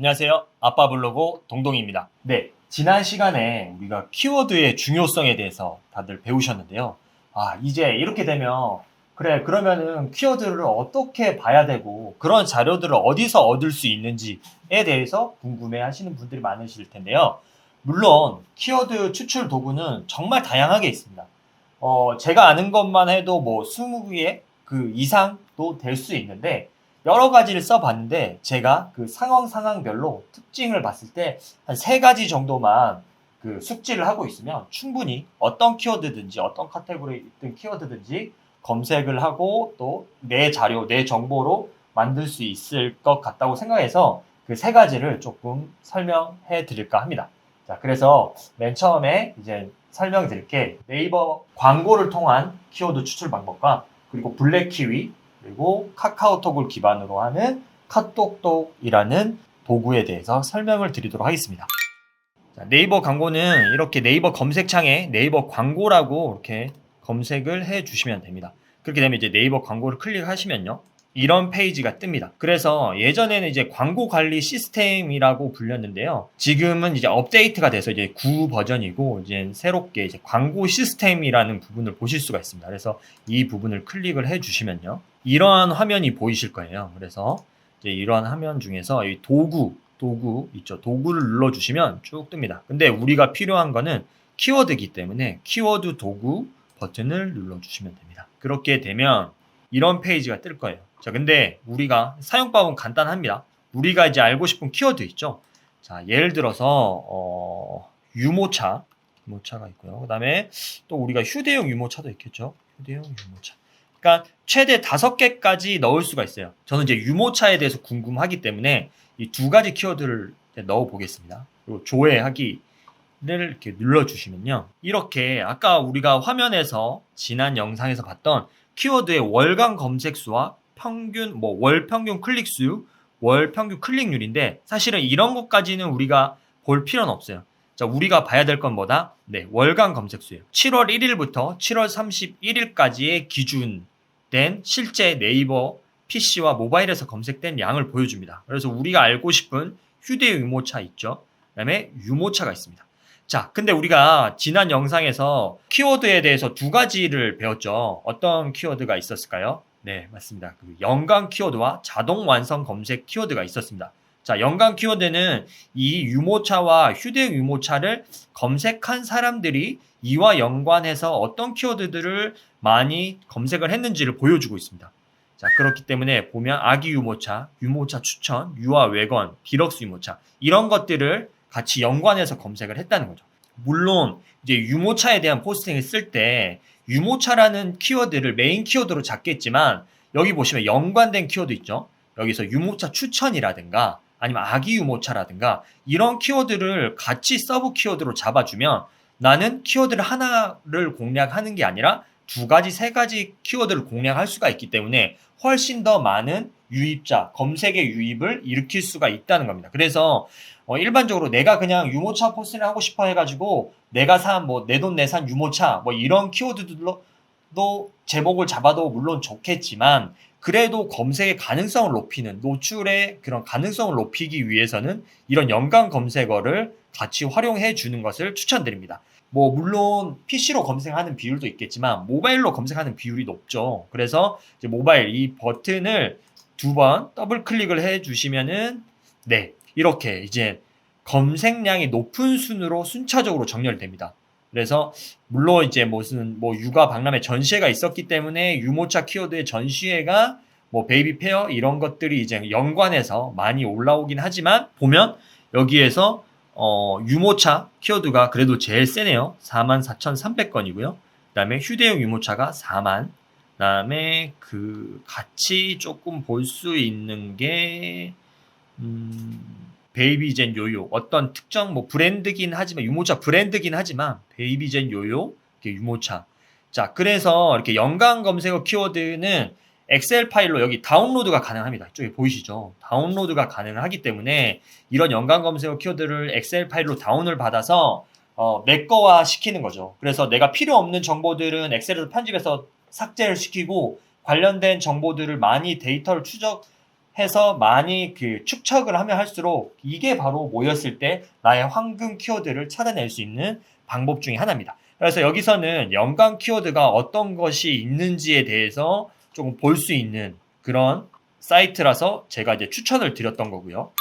안녕하세요. 아빠 블로그 동동입니다. 네, 지난 시간에 우리가 키워드의 중요성에 대해서 다들 배우셨는데요. 이제 이렇게 되면 그래, 그러면은 키워드를 어떻게 봐야 되고 그런 자료들을 어디서 얻을 수 있는지에 대해서 궁금해 하시는 분들이 많으실 텐데요. 물론 키워드 추출 도구는 정말 다양하게 있습니다. 제가 아는 것만 해도 뭐 20개 그 이상도 될 수 있는데 여러 가지를 써봤는데 제가 그 상황별로 특징을 봤을 때 한 3가지 정도만 그 숙지를 하고 있으면 충분히 어떤 키워드든지 어떤 카테고리에 있던 키워드든지 검색을 하고 또 내 자료, 내 정보로 만들 수 있을 것 같다고 생각해서 그 3가지를 조금 설명해 드릴까 합니다. 자, 그래서 맨 처음에 이제 설명드릴 게 네이버 광고를 통한 키워드 추출 방법과 그리고 블랙키위 그리고 카카오톡을 기반으로 하는 카톡톡이라는 도구에 대해서 설명을 드리도록 하겠습니다. 자, 네이버 광고는 이렇게 네이버 검색창에 네이버 광고라고 이렇게 검색을 해 주시면 됩니다. 그렇게 되면 이제 네이버 광고를 클릭하시면요. 이런 페이지가 뜹니다. 그래서 예전에는 이제 광고 관리 시스템이라고 불렸는데요. 지금은 이제 업데이트가 돼서 이제 9 버전이고 이제 새롭게 이제 광고 시스템이라는 부분을 보실 수가 있습니다. 그래서 이 부분을 클릭을 해 주시면요. 이러한 화면이 보이실 거예요. 그래서 이제 이러한 화면 중에서 이 도구 있죠. 도구를 눌러주시면 쭉 뜹니다. 근데 우리가 필요한 거는 키워드이기 때문에 키워드 도구 버튼을 눌러주시면 됩니다. 그렇게 되면 이런 페이지가 뜰 거예요. 자, 근데 우리가 사용법은 간단합니다. 우리가 이제 알고 싶은 키워드 있죠. 자, 예를 들어서 유모차가 있고요. 그 다음에 또 우리가 휴대용 유모차도 있겠죠. 휴대용 유모차. 그러니까 최대 5개까지 넣을 수가 있어요. 저는 이제 유모차에 대해서 궁금하기 때문에 이 2가지 키워드를 넣어 보겠습니다. 그리고 조회하기를 이렇게 눌러주시면요. 이렇게 아까 우리가 화면에서 지난 영상에서 봤던 키워드의 월간 검색수와 평균, 월 평균 클릭수, 월 평균 클릭률인데 사실은 이런 것까지는 우리가 볼 필요는 없어요. 자, 우리가 봐야 될 건 뭐다? 네, 월간 검색수예요. 7월 1일부터 7월 31일까지의 기준된 실제 네이버 PC와 모바일에서 검색된 양을 보여줍니다. 그래서 우리가 알고 싶은 휴대용 유모차 있죠. 그 다음에 유모차가 있습니다. 자, 근데 우리가 지난 영상에서 키워드에 대해서 2가지를 배웠죠. 어떤 키워드가 있었을까요? 네, 맞습니다. 그 연관 키워드와 자동 완성 검색 키워드가 있었습니다. 자, 연관 키워드는 이 유모차와 휴대용 유모차를 검색한 사람들이 이와 연관해서 어떤 키워드들을 많이 검색을 했는지를 보여주고 있습니다. 자, 그렇기 때문에 보면 아기 유모차, 유모차 추천, 유아 외건, 디럭스 유모차 이런 것들을 같이 연관해서 검색을 했다는 거죠. 물론 이제 유모차에 대한 포스팅을 쓸 때 유모차라는 키워드를 메인 키워드로 잡겠지만 여기 보시면 연관된 키워드 있죠. 여기서 유모차 추천이라든가 아니면 아기 유모차라든가 이런 키워드를 같이 서브 키워드로 잡아주면 나는 키워드를 하나를 공략하는 게 아니라 2가지, 3가지 키워드를 공략할 수가 있기 때문에 훨씬 더 많은 유입자, 검색의 유입을 일으킬 수가 있다는 겁니다. 그래서 일반적으로 내가 그냥 유모차 포스팅을 하고 싶어 해가지고 내가 산 내 돈 내산 유모차 이런 키워드들로 제목을 잡아도 물론 좋겠지만 그래도 검색의 가능성을 높이는 노출의 그런 가능성을 높이기 위해서는 이런 연관 검색어를 같이 활용해 주는 것을 추천드립니다. 물론 PC로 검색하는 비율도 있겠지만 모바일로 검색하는 비율이 높죠. 그래서 이제 모바일 이 버튼을 2번 더블 클릭을 해 주시면은 네, 이렇게 이제 검색량이 높은 순으로 순차적으로 정렬됩니다. 그래서 물론 이제 무슨 육아 박람회 전시회가 있었기 때문에 유모차 키워드의 전시회가 베이비 페어 이런 것들이 이제 연관해서 많이 올라오긴 하지만 보면 여기에서 유모차 키워드가 그래도 제일 세네요. 44,300건이고요. 그 다음에 휴대용 유모차가 4만. 그 다음에 같이 조금 볼 수 있는 게, 베이비젠 요요. 어떤 특정 브랜드긴 하지만, 유모차 브랜드긴 하지만, 베이비젠 요요, 유모차. 자, 그래서 이렇게 연관 검색어 키워드는 엑셀 파일로 여기 다운로드가 가능합니다. 이쪽에 보이시죠? 다운로드가 가능하기 때문에 이런 연관 검색어 키워드를 엑셀 파일로 다운을 받아서 내 거화 시키는 거죠. 그래서 내가 필요 없는 정보들은 엑셀에서 편집해서 삭제를 시키고 관련된 정보들을 많이 데이터를 추적해 해서 많이 그 축적을 하면 할수록 이게 바로 모였을 때 나의 황금 키워드를 찾아낼 수 있는 방법 중에 하나입니다. 그래서 여기서는 연관 키워드가 어떤 것이 있는지에 대해서 조금 볼 수 있는 그런 사이트라서 제가 이제 추천을 드렸던 거고요.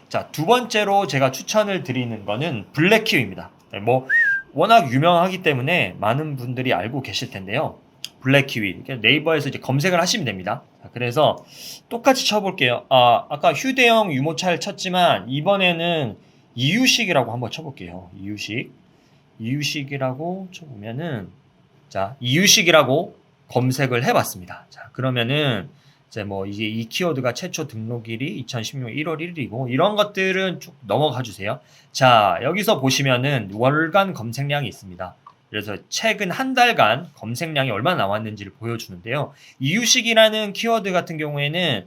자, 두 번째로 제가 추천을 드리는 거는 블랙키위입니다. 뭐 워낙 유명하기 때문에 많은 분들이 알고 계실 텐데요. 블랙키위 네이버에서 이제 검색을 하시면 됩니다. 자, 그래서 똑같이 쳐볼게요. 아까 휴대용 유모차를 쳤지만 이번에는 이유식이라고 한번 쳐볼게요. 이유식이라고 쳐보면은 자, 이유식이라고 검색을 해봤습니다. 자, 그러면은 이제 뭐 이게 이 키워드가 최초 등록일이 2016년 1월 1일이고 이런 것들은 쭉 넘어가 주세요. 자, 여기서 보시면은 월간 검색량이 있습니다. 그래서 최근 한 달간 검색량이 얼마나 나왔는지를 보여주는데요. 이유식이라는 키워드 같은 경우에는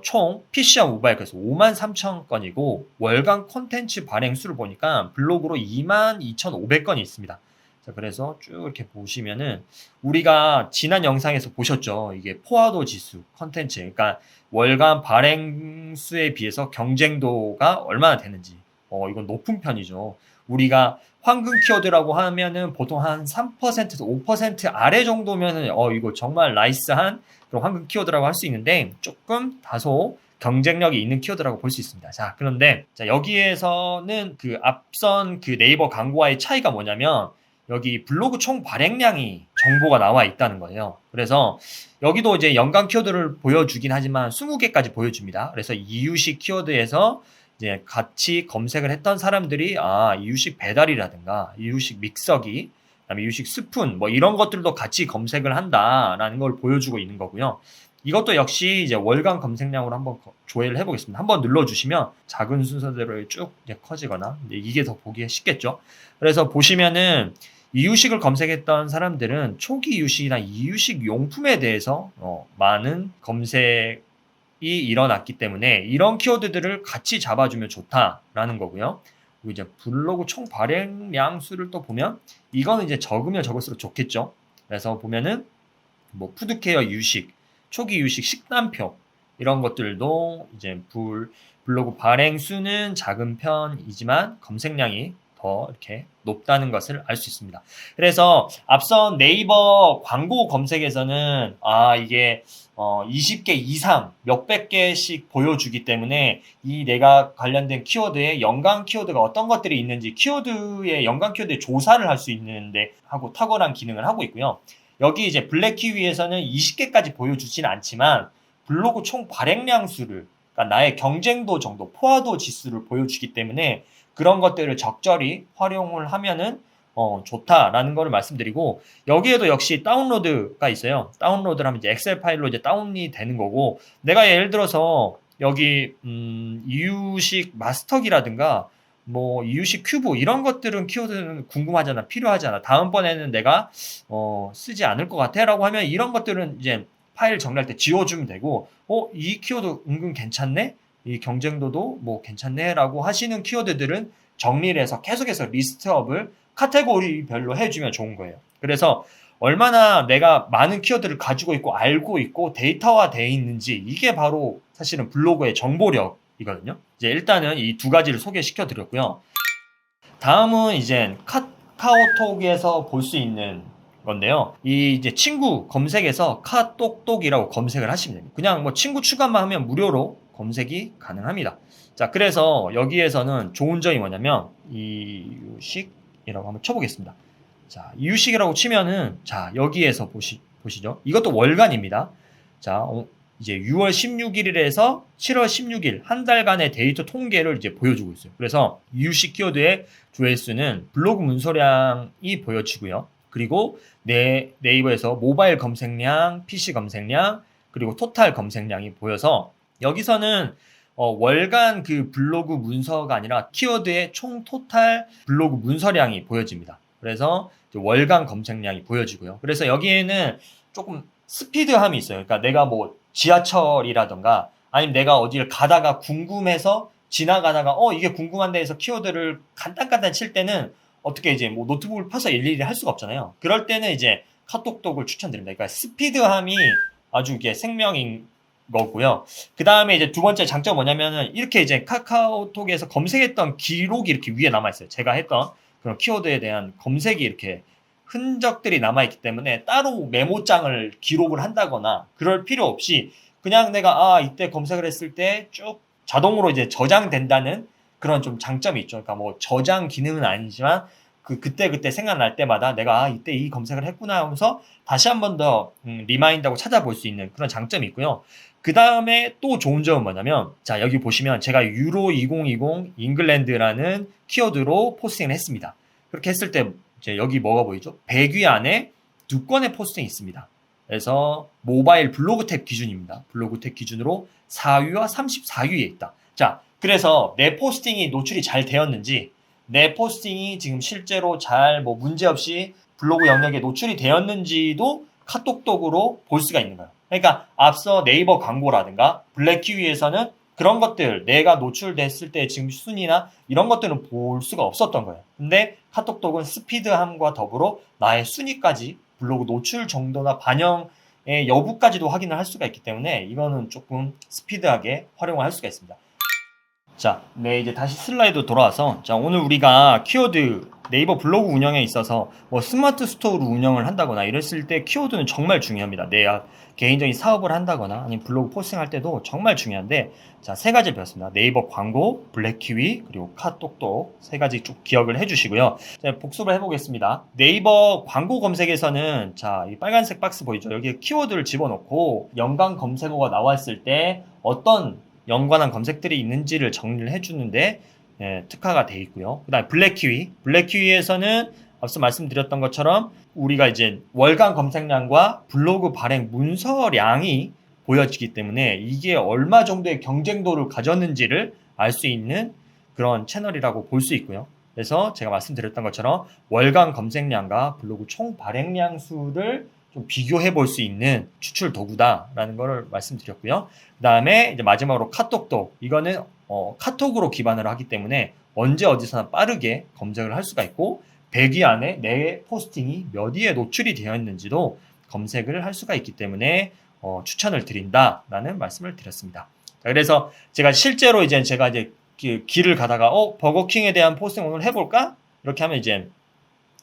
총 PC와 모바일 그래서 53,000건이고 월간 콘텐츠 발행 수를 보니까 블로그로 22,500건이 있습니다. 자, 그래서 쭉 이렇게 보시면은 우리가 지난 영상에서 보셨죠. 이게 포화도 지수 컨텐츠 그러니까 월간 발행 수에 비해서 경쟁도가 얼마나 되는지 이건 높은 편이죠. 우리가 황금 키워드라고 하면은 보통 한 3%에서 5% 아래 정도면은 이거 정말 나이스한 그런 황금 키워드라고 할 수 있는데 조금 다소 경쟁력이 있는 키워드라고 볼 수 있습니다. 자, 그런데 자, 여기에서는 그 앞선 그 네이버 광고와의 차이가 뭐냐면 여기 블로그 총 발행량이 정보가 나와 있다는 거예요. 그래서 여기도 이제 연관 키워드를 보여주긴 하지만 20개까지 보여줍니다. 그래서 이유식 키워드에서 이제 같이 검색을 했던 사람들이 이유식 배달이라든가 이유식 믹서기 그다음에 이유식 스푼 뭐 이런 것들도 같이 검색을 한다라는 걸 보여주고 있는 거고요. 이것도 역시 이제 월간 검색량으로 한번 조회를 해보겠습니다. 한번 눌러주시면 작은 순서대로 쭉 커지거나 이게 더 보기 쉽겠죠. 그래서 보시면은 이유식을 검색했던 사람들은 초기 이유식이나 이유식 용품에 대해서 많은 검색이 일어났기 때문에 이런 키워드들을 같이 잡아주면 좋다라는 거고요. 그리고 이제 블로그 총 발행량 수를 또 보면 이거는 이제 적으면 적을수록 좋겠죠. 그래서 보면은 뭐 푸드케어 유식, 초기 유식 식단표 이런 것들도 이제 블로그 발행 수는 작은 편이지만 검색량이 더 이렇게 높다는 것을 알 수 있습니다. 그래서 앞선 네이버 광고 검색에서는 이게 20개 이상 몇백 개씩 보여주기 때문에 이 내가 관련된 키워드에 연관 키워드가 어떤 것들이 있는지 키워드의 연관 키워드 조사를 할 수 있는데 하고 탁월한 기능을 하고 있고요. 여기 이제 블랙키위에서는 20개까지 보여주진 않지만 블로그 총 발행량 수를 그러니까 나의 경쟁도 정도, 포화도 지수를 보여주기 때문에 그런 것들을 적절히 활용을 하면은 좋다라는 거를 말씀드리고 여기에도 역시 다운로드가 있어요. 다운로드를 하면 이제 엑셀 파일로 이제 다운이 되는 거고 내가 예를 들어서 여기 이유식 마스터기라든가 뭐 이유식 큐브 이런 것들은 키워드는 궁금하잖아, 필요하잖아. 다음번에는 내가 쓰지 않을 것 같아라고 하면 이런 것들은 이제 파일 정리할 때 지워주면 되고 이 키워드 은근 괜찮네? 이 경쟁도도 뭐 괜찮네라고 하시는 키워드들은 정리를 해서 계속해서 리스트업을 카테고리별로 해주면 좋은 거예요. 그래서 얼마나 내가 많은 키워드를 가지고 있고 알고 있고 데이터화되어 있는지 이게 바로 사실은 블로그의 정보력이거든요. 이제 일단은 이 두 가지를 소개시켜 드렸고요. 다음은 이제 카카오톡에서 볼 수 있는 건데요. 이 이제 친구 검색에서 카똑똑이라고 검색을 하시면 됩니다. 그냥 뭐 친구 추가만 하면 무료로 검색이 가능합니다. 자, 그래서 여기에서는 좋은 점이 뭐냐면 이유식이라고 한번 쳐보겠습니다. 자, 이유식이라고 치면은 자, 여기에서 보시죠. 이것도 월간입니다. 자, 이제 6월 16일에서 7월 16일 한 달간의 데이터 통계를 이제 보여주고 있어요. 그래서 이유식 키워드의 조회수는 블로그 문서량이 보여지고요. 그리고 네이버에서 모바일 검색량, PC 검색량, 그리고 토탈 검색량이 보여서 여기서는 월간 그 블로그 문서가 아니라 키워드의 총 토탈 블로그 문서량이 보여집니다. 그래서 월간 검색량이 보여지고요. 그래서 여기에는 조금 스피드함이 있어요. 그러니까 내가 뭐 지하철이라던가 아니면 내가 어디를 가다가 궁금해서 지나가다가 이게 궁금한데 해서 키워드를 간단간단 칠 때는 어떻게 이제 뭐 노트북을 펴서 일일이 할 수가 없잖아요. 그럴 때는 이제 카톡톡을 추천드립니다. 그러니까 스피드함이 아주 이게 생명인 거고요. 그 다음에 이제 두 번째 장점 뭐냐면은 이렇게 이제 카카오톡에서 검색했던 기록이 이렇게 위에 남아있어요. 제가 했던 그런 키워드에 대한 검색이 이렇게 흔적들이 남아있기 때문에 따로 메모장을 기록을 한다거나 그럴 필요 없이 그냥 내가 이때 검색을 했을 때 쭉 자동으로 이제 저장된다는 그런 좀 장점이 있죠. 그러니까 뭐 저장 기능은 아니지만 그때 생각날 때마다 내가 이때 이 검색을 했구나 하면서 다시 한 번 더 리마인드하고 찾아볼 수 있는 그런 장점이 있고요. 그 다음에 또 좋은 점은 뭐냐면 자 여기 보시면 제가 유로 2020 잉글랜드라는 키워드로 포스팅을 했습니다. 그렇게 했을 때 이제 여기 뭐가 보이죠? 100위 안에 2건의 포스팅이 있습니다. 그래서 모바일 블로그 탭 기준입니다. 블로그 탭 기준으로 4위와 34위에 있다. 자, 그래서 내 포스팅이 노출이 잘 되었는지 내 포스팅이 지금 실제로 잘 뭐 문제없이 블로그 영역에 노출이 되었는지도 카톡톡으로 볼 수가 있는 거예요. 그러니까 앞서 네이버 광고라든가 블랙키위에서는 그런 것들 내가 노출됐을 때 지금 순위나 이런 것들은 볼 수가 없었던 거예요. 근데 카톡톡은 스피드함과 더불어 나의 순위까지 블로그 노출 정도나 반영의 여부까지도 확인을 할 수가 있기 때문에 이거는 조금 스피드하게 활용을 할 수가 있습니다. 자, 네, 이제 다시 슬라이드 돌아와서, 자, 오늘 우리가 키워드 네이버 블로그 운영에 있어서 뭐 스마트 스토어로 운영을 한다거나 이랬을 때 키워드는 정말 중요합니다. 내 개인적인 사업을 한다거나 아니면 블로그 포스팅할 때도 정말 중요한데, 자, 세 가지를 배웠습니다. 네이버 광고, 블랙키위, 그리고 카톡톡 세 가지 쭉 기억을 해주시고요. 자, 복습을 해보겠습니다. 네이버 광고 검색에서는 자, 이 빨간색 박스 보이죠? 여기에 키워드를 집어넣고 연관 검색어가 나왔을 때 어떤 연관한 검색들이 있는지를 정리를 해주는데 특화가 되어 있고요. 그 다음에 블랙키위에서는 앞서 말씀드렸던 것처럼 우리가 이제 월간 검색량과 블로그 발행 문서량이 보여지기 때문에 이게 얼마 정도의 경쟁도를 가졌는지를 알 수 있는 그런 채널이라고 볼 수 있고요. 그래서 제가 말씀드렸던 것처럼 월간 검색량과 블로그 총 발행량 수를 좀 비교해 볼 수 있는 추출 도구다라는 것을 말씀드렸고요. 그 다음에 이제 마지막으로 카톡톡. 이거는 카톡으로 기반을 하기 때문에 언제 어디서나 빠르게 검색을 할 수가 있고 100위 안에 내 포스팅이 몇 위에 노출이 되어 있는지도 검색을 할 수가 있기 때문에 추천을 드린다라는 말씀을 드렸습니다. 자, 그래서 제가 실제로 제가 길을 가다가 버거킹에 대한 포스팅 오늘 해볼까? 이렇게 하면 이제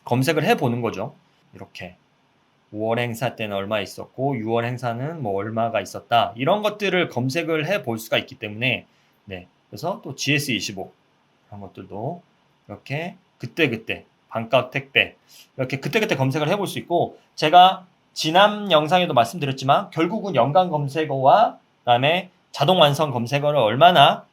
검색을 해보는 거죠. 이렇게 5월 행사 때는 얼마 있었고 6월 행사는 뭐 얼마가 있었다. 이런 것들을 검색을 해볼 수가 있기 때문에 네. 그래서 또 GS25 이런 것들도 이렇게 그때그때 반값 택배 이렇게 그때그때 검색을 해볼 수 있고 제가 지난 영상에도 말씀드렸지만 결국은 연관 검색어와 그다음에 자동 완성 검색어를 얼마나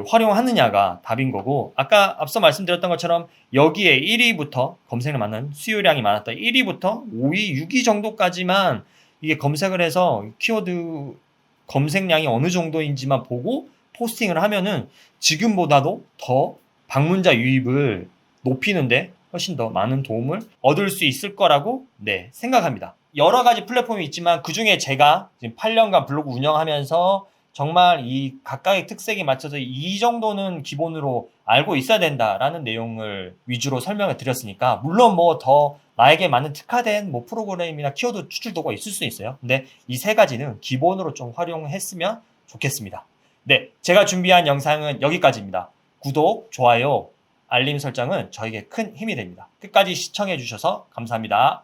활용하느냐가 답인 거고 아까 앞서 말씀드렸던 것처럼 여기에 1위부터 검색을 많은 수요량이 많았다 1위부터 5위, 6위 정도까지만 이게 검색을 해서 키워드 검색량이 어느 정도인지만 보고 포스팅을 하면은 지금보다도 더 방문자 유입을 높이는데 훨씬 더 많은 도움을 얻을 수 있을 거라고 생각합니다. 여러 가지 플랫폼이 있지만 그 중에 제가 지금 8년간 블로그 운영하면서 정말 이 각각의 특색에 맞춰서 이 정도는 기본으로 알고 있어야 된다라는 내용을 위주로 설명을 드렸으니까 물론 뭐 더 나에게 맞는 특화된 뭐 프로그램이나 키워드 추출 도구가 있을 수 있어요. 근데 이 세 가지는 기본으로 좀 활용했으면 좋겠습니다. 네, 제가 준비한 영상은 여기까지입니다. 구독, 좋아요, 알림 설정은 저에게 큰 힘이 됩니다. 끝까지 시청해 주셔서 감사합니다.